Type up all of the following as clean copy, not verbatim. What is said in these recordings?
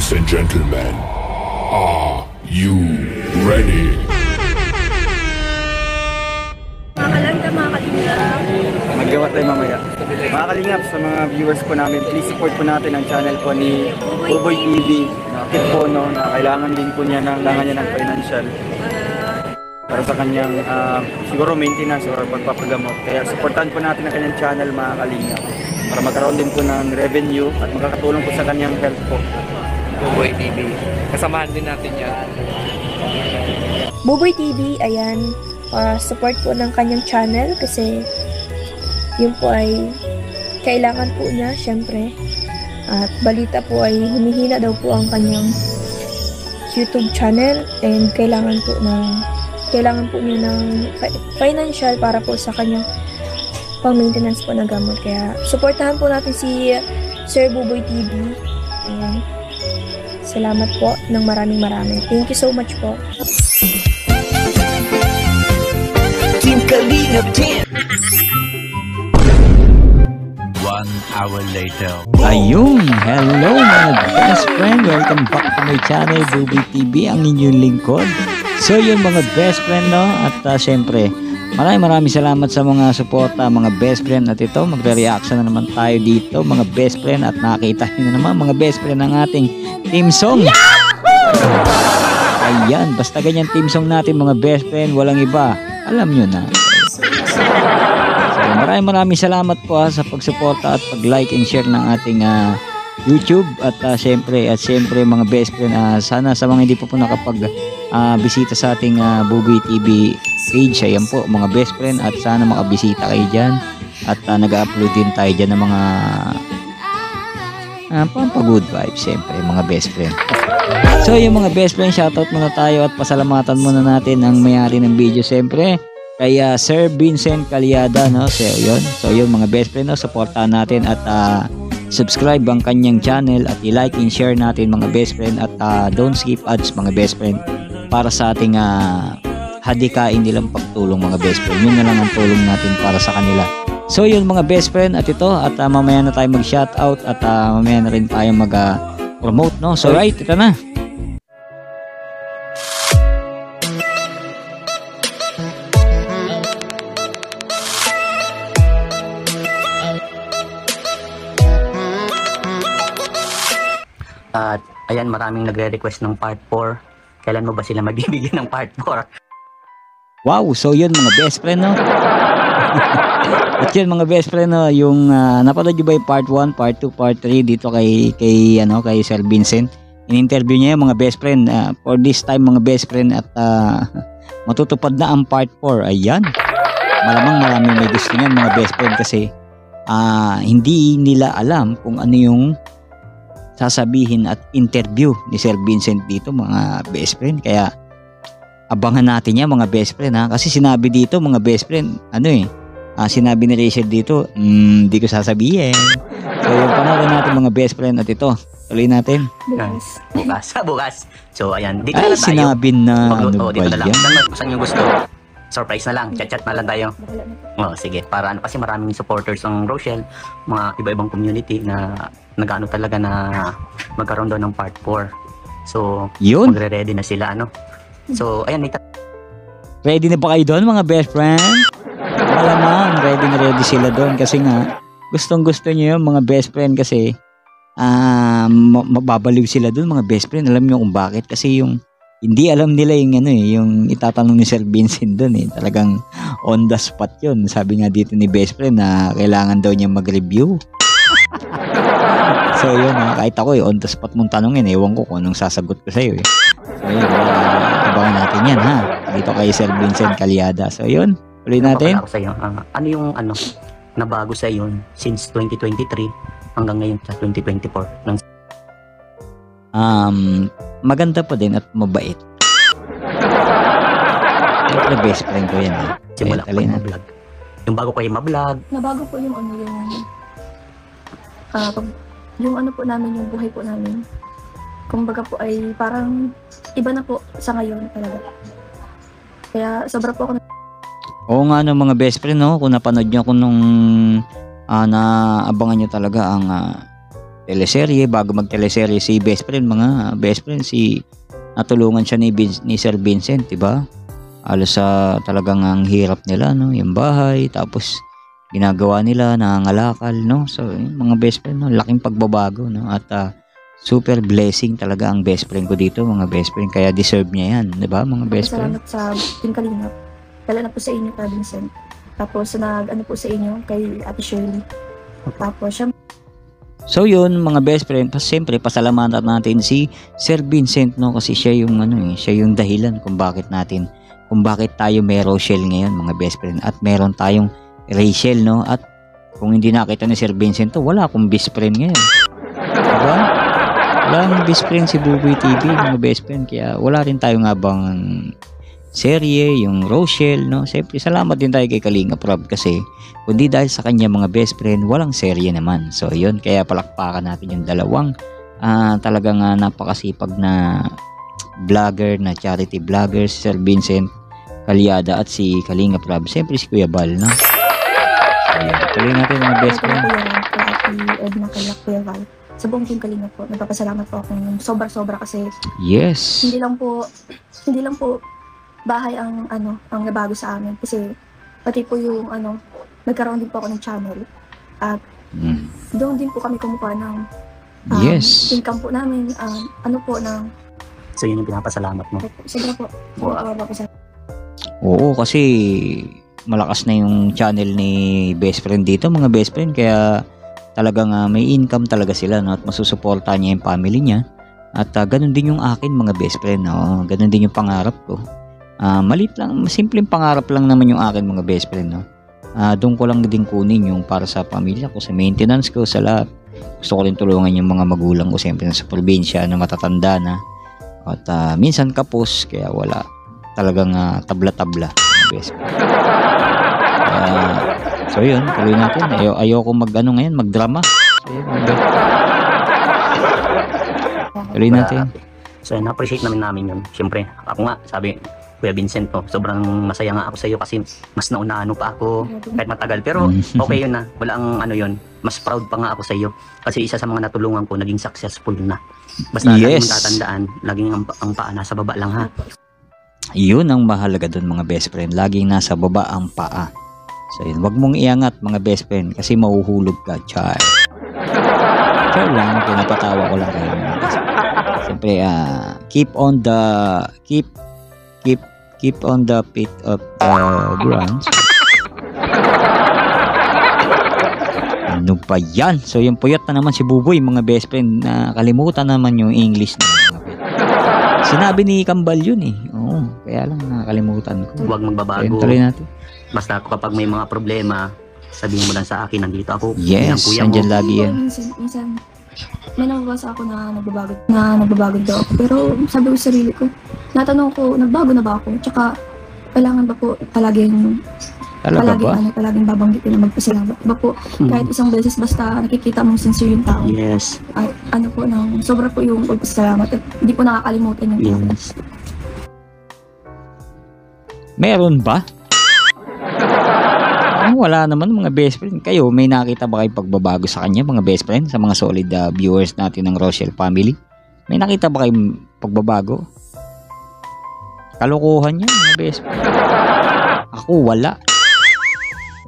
Ladies and gentlemen, are you ready? Makalangga mga kalingap. Magawa tayo mamaya. Mga kalingap, sa mga viewers po namin, please support po natin ang channel po ni Buboy TV. Nakakit po na kailangan din po niya ng financial para sa kanyang siguro maintenance or pagpapagamot. Kaya supportan po natin ang kanyang channel mga kalingap para magkaroon din po ng revenue at makakatulong po sa kanyang health po. Buboy TV. Kasamahan din natin yan. Buboy TV, ayan. Support po ng kanyang channel kasi yun po ay kailangan po niya, syempre. At balita po ay humihina daw po ang kanyang YouTube channel and kailangan po niya ng financial para po sa kanyang pang-maintenance po ng gamot. Kaya supportahan po natin si Sir Buboy TV. Ayan. Salamat po ng maraming. Thank you so much po. Team Kalingap Team. 1 hour later. Ayun! Hello mga best friend! Welcome back to my channel, Buboy TV, ang inyong lingkod. So yun mga best friend, no? At syempre, maraming salamat sa mga suporta, mga best friend. At ito, magre-reaction na naman tayo dito, mga best friend. At nakita nyo na naman, mga best friend, ng ating team song. Ayan, basta ganyan team song natin, mga best friend, walang iba. Alam nyo na. So, maraming salamat po sa pagsuporta at pag-like and share ng ating YouTube at syempre mga best friend, sana sa mga hindi po nakapag bisita sa ating Buboy TV page, ayan po mga best friend, at sana makabisita kayo dyan at nag-upload din tayo dyan ng mga pampa-good vibes, syempre mga best friend. So yung mga best friend, shoutout muna tayo at pasalamatan muna natin ang may-ari ng video, syempre kay Sir Vincent Calyada, no? So yun mga best friend, no? Supportahan natin at subscribe ang kanyang channel at i-like and share natin mga best friend at don't skip ads mga best friend para sa ating hadikain nilang pagtulong mga best friend. Yun na lang ang tulong natin para sa kanila. So yun mga best friend, at ito at mamaya na tayo mag-shoutout at mamaya na rin tayo mag-promote, no? So right, ito na. At ayan, maraming nagre-request ng part 4. Kailan mo ba sila magbibigyan ng part 4? Wow, so yun mga best friend, no? At yun mga best friend, no, yung napanood nyo ba yung part 1, part 2, part 3 dito kay Sir Vincent. In-interview niya yung mga best friend for this time mga best friend, at matutupad na ang part 4. Ayan. Malamang maraming may gusto niyan mga best friend kasi hindi nila alam kung ano yung sasabihin at interview ni Sir Vincent dito mga best friend. Kaya abangan natin yan mga best friend, kasi sinabi dito mga best friend, sinabi ni Rachel dito, hindi ko sasabihin. So yung panoorin natin mga best friend, at ito tuloy natin Bukas. So ayan, dito ay na lang tayo. sinabi na ano ba na lang. yan? Saan yung gusto? Surprise na lang, chat na lang tayo. Sige, para kasi maraming supporters ng Rochelle, mga iba-ibang community na nag-ano talaga na magkaroon daw ng part 4. So Yun. magre-ready na sila, So ayan, Ready na ba kayo doon mga best friend? Malamang ready sila doon kasi nga gustong gusto nyo yung mga best friend kasi mababaliw sila doon mga best friend. Alam nyo kung bakit? Kasi yung hindi alam nila yung yung itatanong ni Sir Vincent doon, talagang on the spot yun. Sabi nga dito ni best friend na kailangan daw niya mag-review. So yun, kahit ako on the spot mong tanongin, ewan ko kung anong sasagot ko sa'yo. So yun, abangan natin yan dito kay Sir Vincent Calyada. So yun, ulit natin. Ako sa'yo, ano yung nabago sa'yo since 2023 hanggang ngayon sa 2024? Maganda pa din at mabait. Ito best friend ko yan. Simula ko yung vlog. Yung bago kayo ma-vlog. Nabago po yung yung po namin, yung buhay po namin. Kumbaga po ay parang iba na po sa ngayon talaga. Kaya sobra po ako. Oo nga no mga best friend, no? Kung napanood nyo ako nung naabangan nyo talaga ang teleserye. Bago mag-teleserye si best friend, mga best friend, natulungan siya ni Sir Vincent, diba? Alos sa talagang ang hirap nila, no? Yung bahay, tapos ginagawa nila, nangangalakal, no? So, mga best friend, no? Laking pagbabago, no? At super blessing talaga ang best friend ko dito, mga best friend. Kaya deserve niya yan, diba, mga best friend? Salamat sa Team Kalingap. Lalo na po sa inyo, Sir Vincent. Tapos, nag-ano po sa inyo, kay Ate Shirley. Tapos, siya. So yun mga best friend, siyempre pasalamatan natin si Sir Vincent, no, kasi siya yung siya yung dahilan kung bakit tayo may Rochelle ngayon, mga best friend, at meron tayong Rachel, no. At kung hindi nakita ni Sir Vincent to, wala akong best friend ngayon, diba? Wala akong best friend si Buboy TV, mga best friend, kaya wala rin tayong abang serye, yung Rochelle, no. Siyempre salamat din tayo kay Kalinga Prab kasi kundi dahil sa kanya mga best friend, walang serye naman. So yun, kaya palakpakan natin yung dalawang talagang napakasipag na vlogger, na charity vlogger, si Sir Vincent Calyada at si Kalinga Prab. Siyempre si Kuya Bal, no. So yun, tuloy natin mga best friend. Edna Kalak, Kuya Val. Sa buong Team Kalinga po, nagpapasalamat po akong sobra-sobra kasi yes, hindi lang po bahay ang nabago sa amin kasi pati po yung nagkaroon din po ako ng channel at doon din po kami kumuha ng yes, income po namin, So yun yung pinapasalamat mo. sobra po. Wow. Oo, kasi malakas na yung channel ni best friend dito, mga best friend, kaya talagang may income talaga sila, no, at masusuportahan niya yung family niya. At ganun din yung akin, mga best friend, no? Ganun din yung pangarap ko. Malit lang, simpleng pangarap lang naman yung akin, mga best friend, no? Doon ko lang din kunin yung para sa pamilya ko, sa maintenance ko, sa lahat. Gusto ko rin tulungan yung mga magulang ko, siyempre sa probinsya na matatanda na. At minsan kapos, kaya wala. Talagang tabla-tabla, mga best friend. So yun, tuloy natin. Ayoko ngayon, magdrama. So yun, tuloy natin. So na-appreciate namin yun. Siyempre, ako nga, sabi Kuya Vincent, no, sobrang masaya nga ako sa iyo kasi mas naunaan pa ako kahit matagal. Pero okay yun na, wala ang yun. Mas proud pa nga ako sa iyo kasi isa sa mga natulungan ko naging successful na. Basta lagi mong tatandaan, laging ang paa nasa baba lang, ha. Yun ang mahalaga dun, mga best friend. Laging nasa baba ang paa. So yun, wag mong iangat, mga best friend, kasi mahuhulog ka, char. Char lang, pinapatawa ko lang kayo, mga best friend. Siyempre, keep on the pit of the ground. Ano pa yan? So yung puyat na naman si Buboy, mga best friend, nakalimutan naman yung English na mga best. Sinabi ni Kambal yun eh. Oo, kaya lang nakalimutan ko. Huwag magbabago. So, tuloy natin. Basta kapag may mga problema, sabihin mo lang sa akin, nandito ako. Yes, andyan lagi yan. Minsan, may nababasa ako na nagbabago daw ako. Pero sabi ko sa sarili ko, natanong ko, nagbago na ba ako? Tsaka, kailangan ba po palaging babanggitin na magpasalamat? Ba po, kahit isang beses, basta nakikita mong sincere yung tao. Yes. At sobra po yung pagpasalamat at hindi po nakakalimutan yung tao. Yes. Meron ba? Wala naman, mga best friend. Kayo, may nakita ba kayong pagbabago sa kanya, mga best friend? Sa mga solid viewers natin ng Rochelle family? May nakita ba kayong pagbabago? Kalokohan niya, mga best friend. Ako, wala.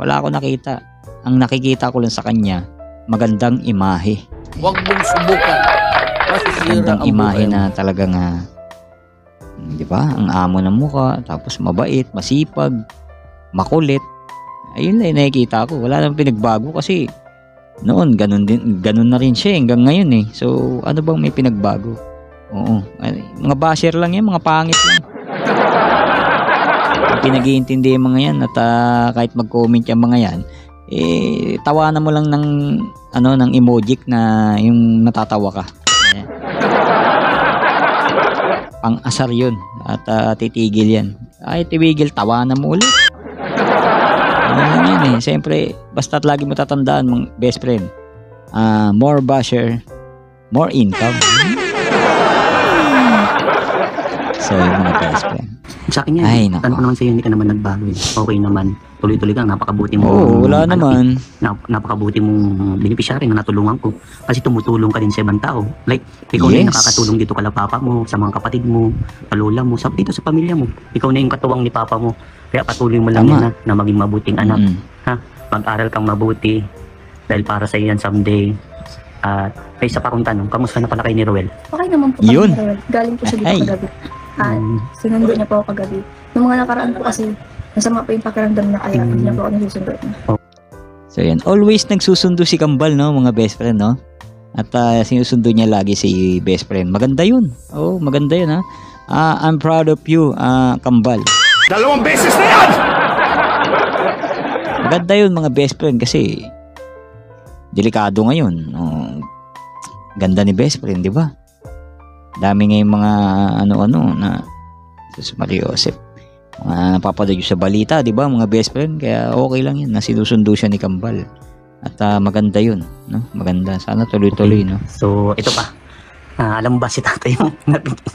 Wala ako nakita. Ang nakikita ko lang sa kanya, magandang imahe. Huwag mong subukan. Magandang imahe na talagang di ba? Ang amo ng mukha, tapos mabait, masipag, makulit. Ayun lang nakikita ko. Wala nang pinagbago kasi noon ganun na rin siya hanggang ngayon eh. So ano bang may pinagbago? Oo. Mga basher lang yan, mga pangit lang. Pinag-iintindi yung mga yan at kahit mag-comment yung mga yan, tawanan mo lang ng emoji na yung natatawa ka. Ayan. Pang-asar yun at titigil yan. Ay, tigil, tawanan mo ulit. Ano lang yan eh. Siyempre, basta't lagi mo tatandaan, mga best friend, more basher, more income. So, yung mga best friend. Sa akin yan, tanong ko naman sa'yo, hindi ka naman nagbago. Okay naman. tuloy-tuloy ka, napakabuti mo. Oo, wala naman. Napakabuti mong beneficiary na natulungan ko. Kasi tumutulong ka din sa ibang tao. Like, ikaw na yung Yes. nakakatulong dito kala papa mo, sa mga kapatid mo, sa lola mo, dito sa pamilya mo. Ikaw na yung katuwang ni papa mo. Kaya patuloy mo lang Tama. yan na maging mabuting anak. Mm. Ha? Mag-aral kang mabuti. Dahil para sa yan someday. At may isa pa akong tanong, kamusta na pala kay ni Roel? Okay naman po Yun. kami, Roel. Galing po siya dito Ay. kagabi. Sinundo niya po ako kagabi. Nung mga nakaraan po kasi, masama po yung pakiramdam na kaya hindi niya po ako nasusundo. So yan, always nagsusundo si Kambal, no, mga best friend, no? At sinusundo niya lagi si best friend. Maganda yun. Oo, maganda yun, ha? I'm proud of you, Kambal. Dalawang beses na yan! Maganda yun, mga best friend, kasi delikado ngayon. Oh, ganda ni best friend, di ba? Dami ngayong mga ano-ano na Jesus Maria Joseph. Mga napapanood sa balita, di ba, mga best friend? Kaya okay lang yan, na sinusundo siya ni Kambal. At maganda yun, no? Maganda. Sana tuloy-tuloy, no? So, ito pa. Alam mo ba si tatay mo?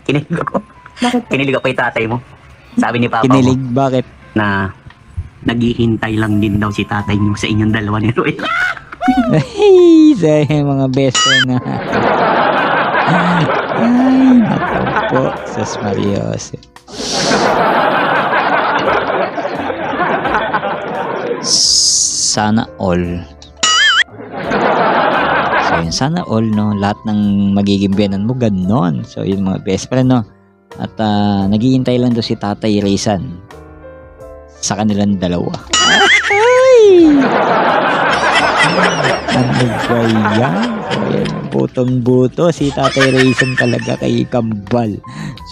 Kinilig ako. Bakit po? Kinilig ako kay tatay mo. Sabi ni papa Kinilig, mo bakit? na naghihintay lang din daw si tatay niyo sa inyong dalawa ni Roel. Hey, sa mga best friend na. Ay, naku po. Sus Maria Joseph. Sana all. So yun, sana all, no? Lahat ng magiging biyanan mo, ganon. So yun, mga best friend, no? At naghihintay lang doon si Tatay Rizan sa kanilang dalawa. Ay! Ano ba yan? So yun, butong-buto si Tatay Rizan talaga kay Kambal.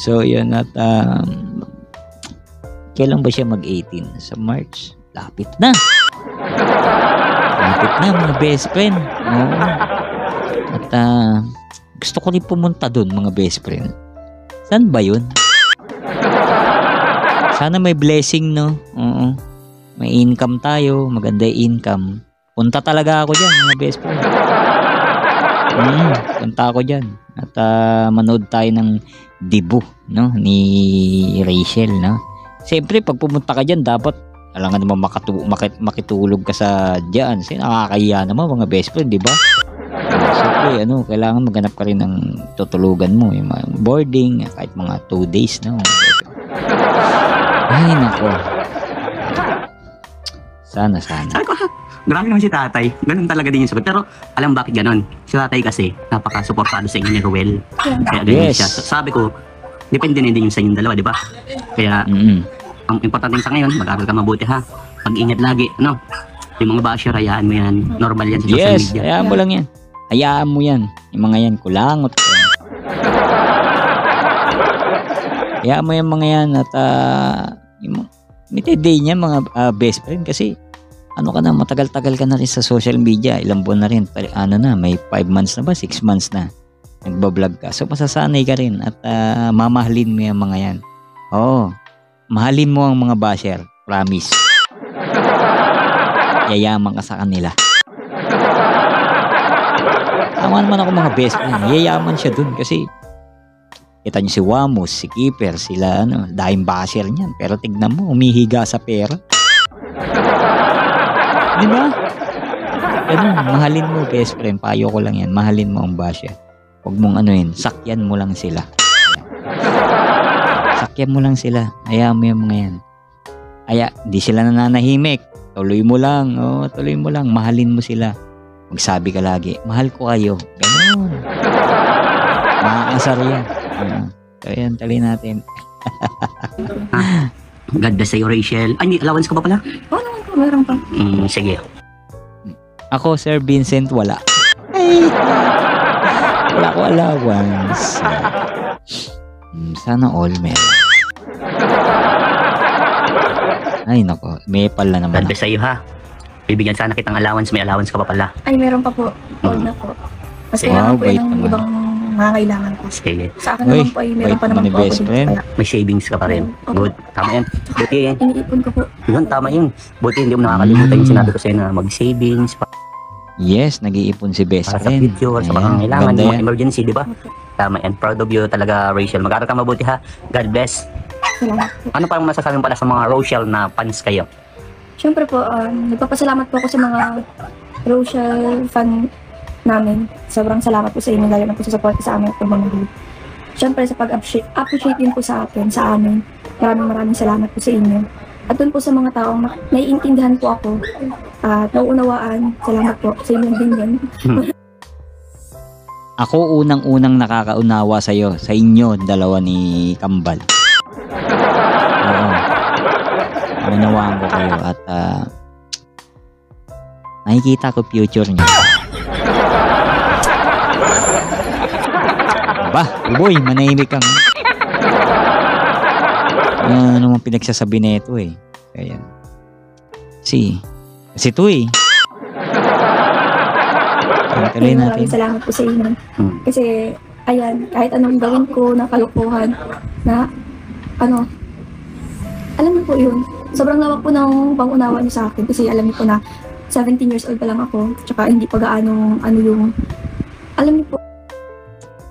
So yun, at kailan ba siya mag-18? Sa March? Lapit na. Lapit na, mga best friend. Oo. At gusto ko rin pumunta doon, mga best friend. Saan ba yun? Sana may blessing, no? Oo. May income tayo, maganda yung income. Punta talaga ako dyan, mga best friend. Punta ako dyan. At manood tayo ng debut, no? Ni Rachel, no? Siyempre, pag pumunta ka dyan, dapat alangan naman makitulog ka sa dyan. Kasi nakakahiya naman, mga best friend, di ba? Siyempre, kailangan maghanap ka rin ng tutulugan mo. Yung mga boarding, kahit mga 2 days, no? Ay, nako. Sana. Sabi ko, grabe naman si tatay. Ganun talaga din yung sagot. Pero alam bakit ganun? Si tatay kasi napaka-suportado sa inyo ni Roel. Kaya ganyan Yes. siya. So, sabi ko, depende na din yung sa inyong dalawa, di ba? Kaya ang importante sa ngayon, mag-aral ka mabuti, ha? Mag-ingat lagi, no? Yung mga basher, hayaan mo yan. Normal yan sa social Yes, media. hayaan mo lang yan. Hayaan mo yan. Yung mga yan, kulangot ko. Hayaan mo yung mga yan at day niya, mga best friend, kasi matagal-tagal ka na rin sa social media. Ilang buwan na rin. May 5 months na ba? 6 months na. Nagbablog ka. So, masasanay ka rin at mamahalin mo yung mga yan. Oo. Mahalin mo ang mga basher. Promise. Yayaman ka sa kanila. Tama naman ako, mga best friend. Yayaman siya dun kasi kita niyo si Wamos, si Keeper, sila dahil basher niyan. Pero tignan mo, umihiga sa pera. Di ba? Mahalin mo, best friend. Payo ko lang yan. Mahalin mo ang basher. Huwag mong sakyan mo lang sila. Sakyan mo lang sila. Hayaan mo yung mga yan. Di sila nananahimik. Tuloy mo lang. Tuloy mo lang. Mahalin mo sila. Magsabi ka lagi, mahal ko kayo. Ganun. Maaasar yan. So yan, tali natin. God bless sa'yo, Rachel. Ay, may allowance ka ba pala? Oo naman po, meron pa. Sige. Ako, Sir Vincent, wala. Ay! Wala ko allowance. Sana all meron. Ay, nako. May pala naman. God bless sa'yo, ha? Bibigyan sana kitang allowance. May allowance ka pa pala. Ay, meron pa po. Huwag na po. Kasi Wow, po bait yung naman. ibang mga kailangan ko. Sige. Sa akin Uy, naman po ay meron bait pa naman naman ni po ako best dito. friend. Kaya May savings ka pa rin. Good. Tama yan. Buti yan. iniipon ko po. Yun, tama yun. Buti hindi mo nakakalimutan yung sinabi ko sa'yo na mag-savings Yes, nag-iipon si best para sa friend. future, sa Ayan, pangangailangan, ganda mga yan. emergency, di ba? Tama yan. Proud of you talaga, Rachel. Mag-aral ka mabuti, ha? God bless. Salamat po. Ano pang masasabi mo pala sa mga Rochelle na fans kayo? Syempre po, nagpapasalamat po ako sa mga Rochelle fan namin. Sobrang salamat po sa inyo, lalo na po sa support sa amin po mga group. Syempre sa pag-appreciate din po sa akin, sa amin. Maraming salamat po sa inyo. At dun po sa mga taong naiintindihan po ako at nauunawaan, salamat po sa inyo din yun. Ako unang-unang nakakaunawa sa inyo, dalawa ni Kambal. Oo. Unawaan ko kayo at nakikita ko future niyo. Ba, boy, manahimik kang. Ano naman pinagsasabi na ito eh. Kaya, kasi ito eh. Maraming salamat po sa inyo. Kasi, ayan, kahit anong gawin ko na kalukuhan, na, alam niyo po yun. Sobrang lawak po ng pangunawa niyo sa akin. Kasi alam niyo po na 17 years old pa lang ako. Tsaka hindi pa gaano, yung, alam niyo po.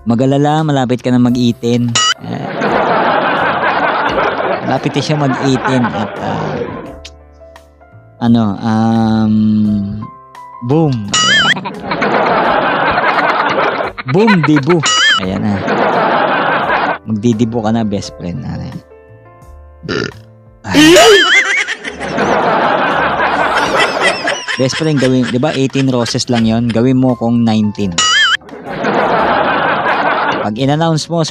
Mag-alala, malapit ka na mag-18. Malapit na siya mag-18 at boom. Boom, dibu. Ayan na. Magdidibo ka na, best friend. Best friend, gawin, di ba 18 roses lang yon, gawin mo kung 19. Pag in-announce mo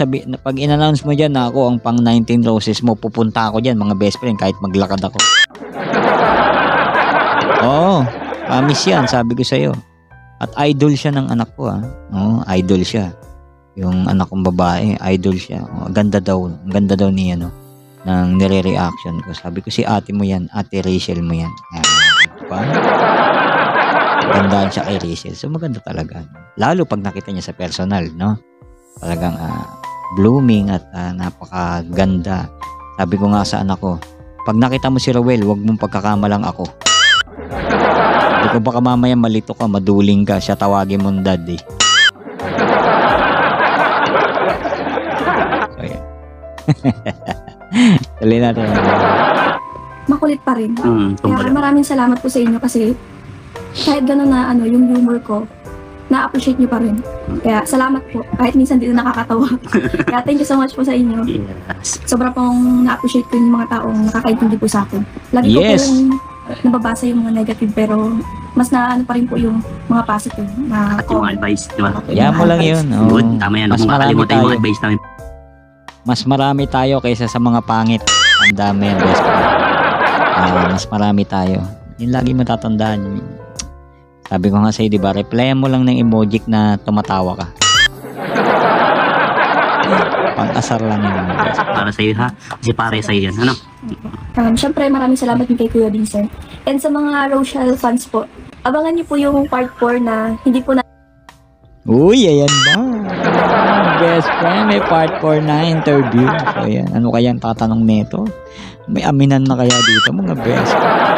dyan na ako ang pang 19 roses mo, pupunta ako dyan mga best friend kahit maglakad ako. Oo, promise yan, sabi ko sa'yo. At idol siya ng anak ko Oo, idol siya. Yung anak kong babae, idol siya. Ganda daw ni ng nire-reaction ko. Sabi ko si ate mo yan, ate Rachel mo yan. Gandaan siya kay Rachel. So maganda talaga. Lalo pag nakita niya sa personal, no? Talagang blooming at napakaganda. Sabi ko nga sa anak ko, pag nakita mo si Rowel, huwag mong pagkakamalang ako. Sabi ko baka mamaya malito ka, maduling ka, siya tawagin mong dad eh. So yan. Tuloy natin. Makulit pa rin. Kaya maraming salamat po sa inyo kasi kahit gano'n na yung humor ko, na-appreciate nyo pa rin. Kaya salamat po. Kahit minsan dito nakakatawa. Kaya thank you so much po sa inyo. Yes. Sobra pong na-appreciate ko yung mga taong nakakaintindi po sa akin. Lagi ko po yung nababasa yung mga negative pero mas na pa rin po yung mga positive na at yung advice, di ba? Yan mo lang yun. Good, tama yan. Kung makalimutan yung advice namin. Mas marami tayo kaysa sa mga pangit. Ang dami yan, best friend. Mas marami tayo. Yun lagi matatandaan. Sabi ko nga sa'yo, di ba? Replyan mo lang ng emoji na tumatawa ka. Pang-asar lang yun. Para sa'yo ha? Kasi pare sa'yo yan. Ano? Siyempre, maraming salamat din kay Kuya Vincent. And sa mga Rochelle fans po, abangan niyo po yung part 4 na hindi po na... Uy, ayan ba? Best friend, may part 4 na interview. So, ayan. Ano kaya ang tatanong nito? May aminan na kaya dito, mga best friend?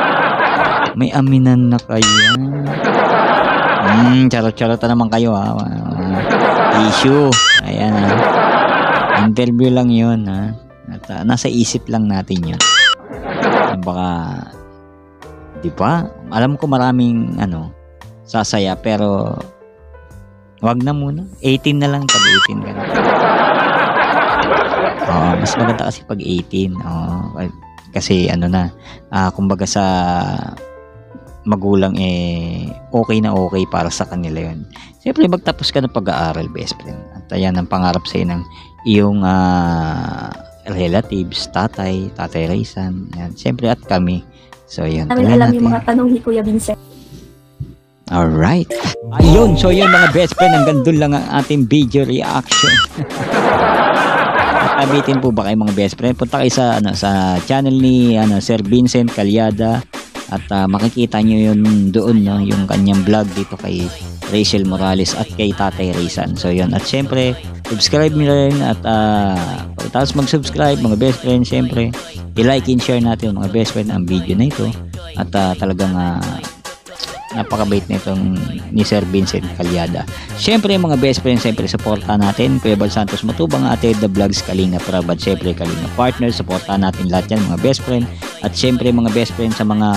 May aminan na kaya? Charot-charot naman kayo ha. Issue. Ayan ha. Interview lang yun ha. At nasa isip lang natin yun. Baka, di ba? Alam ko maraming sasaya pero wag na muna. 18 na lang pag 18 ka na. Mas maganda kasi pag 18. Kasi kumbaga sa magulang okay na okay para sa kanila yun. Siyempre magtapos ka ng pag-aaral, best friend. At ayan ang pangarap sa'yo ng iyong relatives, tatay Raysan. Yan. Siyempre at kami. So yan. Alam yung mga tanong ni Kuya Vincent. Alright. Ayun. So yan mga best friend. Hanggang doon lang ang ating video reaction. Abitin po ba kayo mga best friend? Punta kayo sa channel ni Sir Vincent Calyada at makikita nyo yun doon yung kanyang vlog dito kay Rachel Morales at kay Tatay Raysan. So yun, at syempre subscribe nyo rin at tapos mag-subscribe mga best friend. Syempre i-like and share natin mga best friend ang video na ito at talagang napakabait na itong ni Sir Vincent Calyada. Siyempre mga best friends, siyempre supportahan natin Kuya Bal Santos Matubang, Ate The Vlogs, Kalinga Prab at siyempre Kalinga Partner. Supportahan natin lahat yan mga best friend. At syempre mga best friend sa mga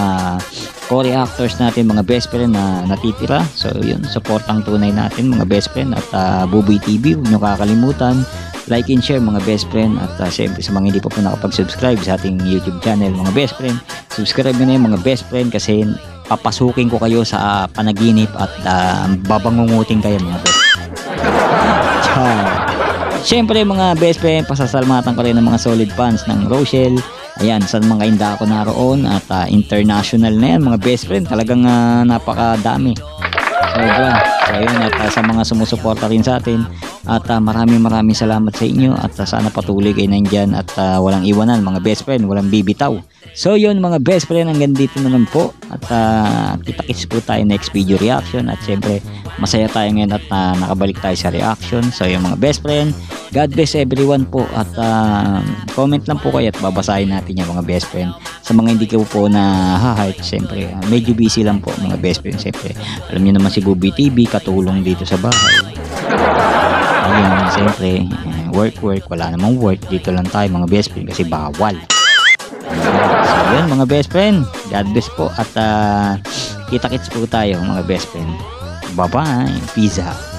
co-reactors natin, mga best friend na natitira. So yun, supportang tunay natin mga best friend. At Buboy TV, huwag nyo kakalimutan, like and share mga best friend. At syempre sa mga hindi pa po nakapag-subscribe sa ating YouTube channel mga best friend, subscribe nyo na yung mga best friend kasi papasukin ko kayo sa panaginip at babangungutin kayo mga best friend. Syempre mga best friend, pasasalamatan ko rin ng mga solid fans ng Rochelle. Ayan, sa mga inda ako naroon at international na yan mga best friend, talagang napakadami. Sobra. So ayun, at sa mga sumusuporta rin sa atin at maraming salamat sa inyo at sana patuloy kayo nandyan at walang iwanan mga best friend, walang bibitaw. So yun mga best friend, hanggang dito na lang po at kita-kits po tayo next video reaction. At syempre masaya tayo ngayon at nakabalik tayo sa reaction. So yung mga best friend, God bless everyone po at comment lang po kayo at babasahin natin yung mga best friend. Sa mga hindi ko po na ha-hype, syempre medyo busy lang po mga best friend. Syempre alam niyo naman si Buboy TV, katulong dito sa bahay. Ayun, syempre work, wala namang work, dito lang tayo mga best friend kasi bawal. So yun mga best friend, God bless po at kita-kits po tayo mga best friend. Bye bye, peace out.